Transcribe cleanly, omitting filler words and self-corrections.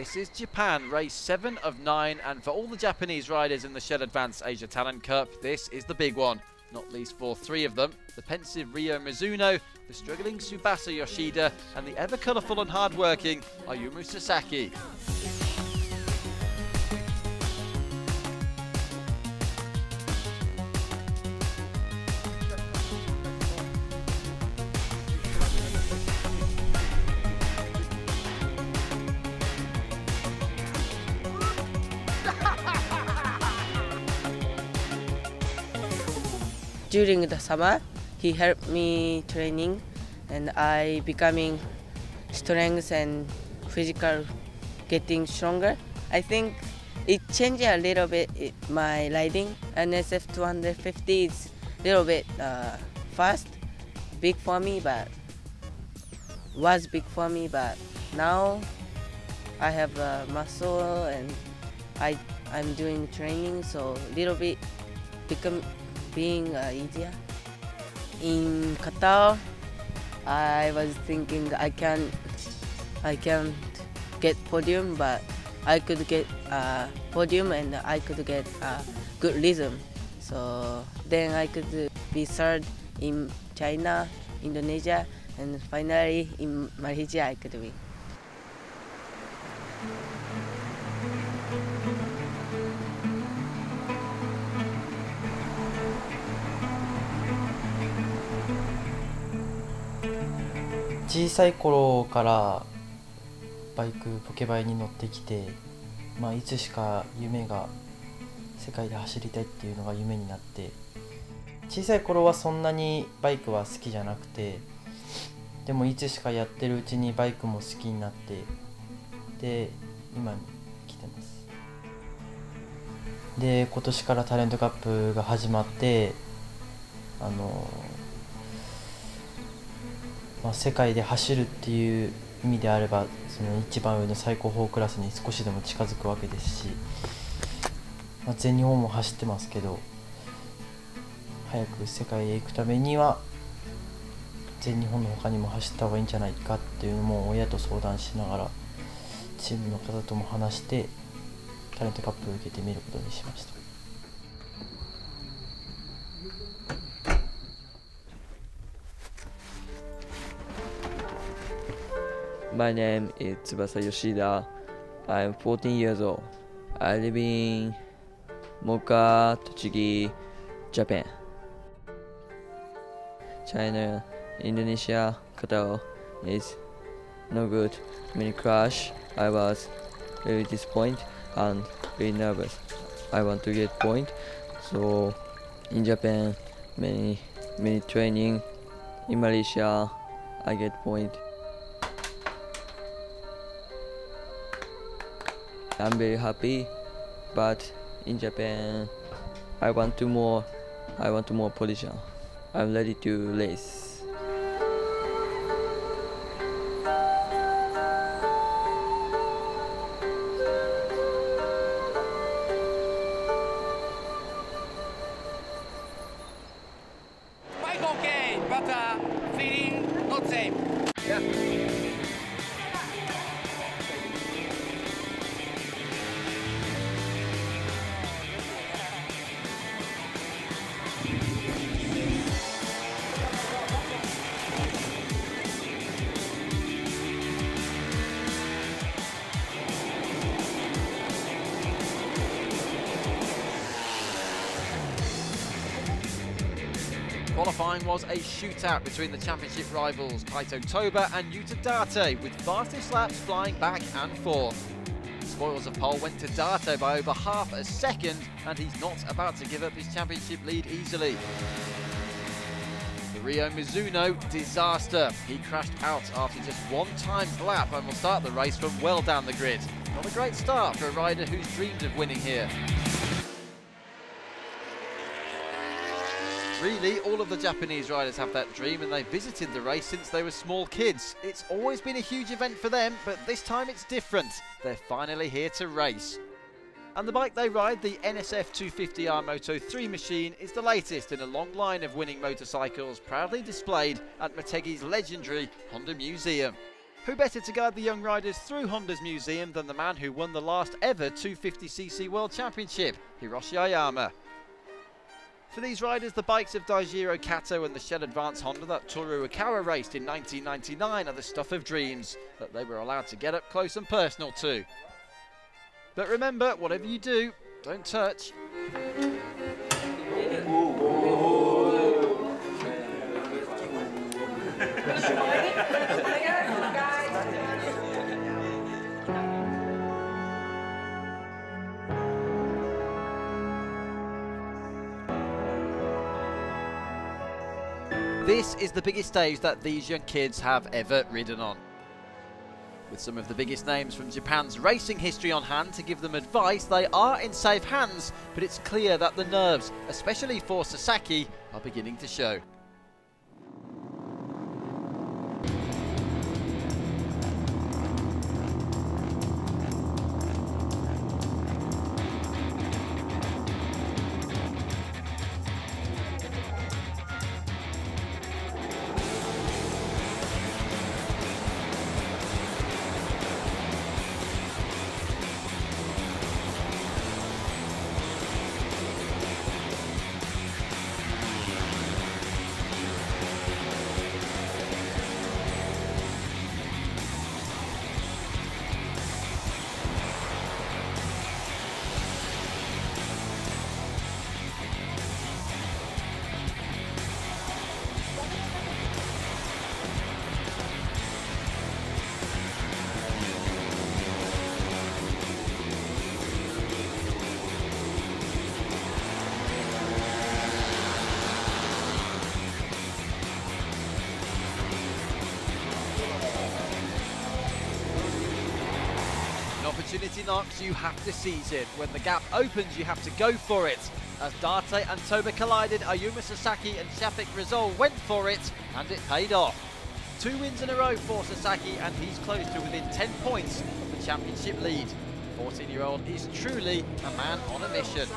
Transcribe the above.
This is Japan, race 7 of 9, and for all the Japanese riders in the Shell Advance Asia Talent Cup, this is the big one. Not least for 3 of them, the pensive Ryo Mizuno, the struggling Tsubasa Yoshida, and the ever colourful and hard-working Ayumu Sasaki. During the summer, he helped me training, and I becoming strength and physical getting stronger. I think it changed a little bit my riding. NSF 250 is a little bit fast, big for me, but was big for me. But now I have muscle and I'm doing training, so a little bit being easier. In Qatar, I was thinking I can't get podium, but I could get podium and I could get good rhythm. So then I could be third in China, Indonesia, and finally in Malaysia I could win.小さい頃からバイクポケバイに乗ってきて、いつしか夢が世界で走りたいっていうのが夢になって、小さい頃はそんなにバイクは好きじゃなくて、でもいつしかやってるうちにバイクも好きになって、で今に来てます。で今年からタレントカップが始まって、世界で走るっていう意味であれば、その一番上の最高峰クラスに少しでも近づくわけですし、全日本も走ってますけど、早く世界へ行くためには全日本の他にも走った方がいいんじゃないかっていうのも親と相談しながら、チームの方とも話してタレントカップを受けてみることにしました。My name is Tsubasa Yoshida. I'm 14 years old. I live in Motegi, Japan. China, Indonesia, Qatar is no good. Mini crash. I was very disappointed and very nervous. I want to get point. So in Japan, many training. In Malaysia, I get point. I'm very happy, but in Japan, I want more position. I'm ready to race. Bike okay, but feeling not same. Yeah. Qualifying was a shootout between the championship rivals Kaito Toba and Yuta Date, with fastest laps flying back and forth. Spoils of pole went to Date by over half a second, and he's not about to give up his championship lead easily. The Ryo Mizuno, disaster. He crashed out after just one timed lap and will start the race from well down the grid. Not a great start for a rider who's dreamed of winning here. Really, all of the Japanese riders have that dream, and they visited the race since they were small kids. It's always been a huge event for them, but this time it's different. They're finally here to race. And the bike they ride, the NSF 250R Moto 3 machine, is the latest in a long line of winning motorcycles proudly displayed at Motegi's legendary Honda Museum. Who better to guide the young riders through Honda's museum than the man who won the last ever 250cc World Championship, Hiroshi Ayama. For these riders, the bikes of Daijiro Kato and the Shell Advance Honda that Toru Okawa raced in 1999 are the stuff of dreams that they were allowed to get up close and personal to. But remember, whatever you do, don't touch. This is the biggest stage that these young kids have ever ridden on. With some of the biggest names from Japan's racing history on hand to give them advice, they are in safe hands, but it's clear that the nerves, especially for Sasaki, are beginning to show. Opportunity knocks, you have to seize it. When the gap opens, you have to go for it. As Date and Toba collided, Ayuma Sasaki and Shafik Rizal went for it, and it paid off. 2 wins in a row for Sasaki, and he's close to within 10 points of the championship lead. 14-year-old is truly a man on a mission.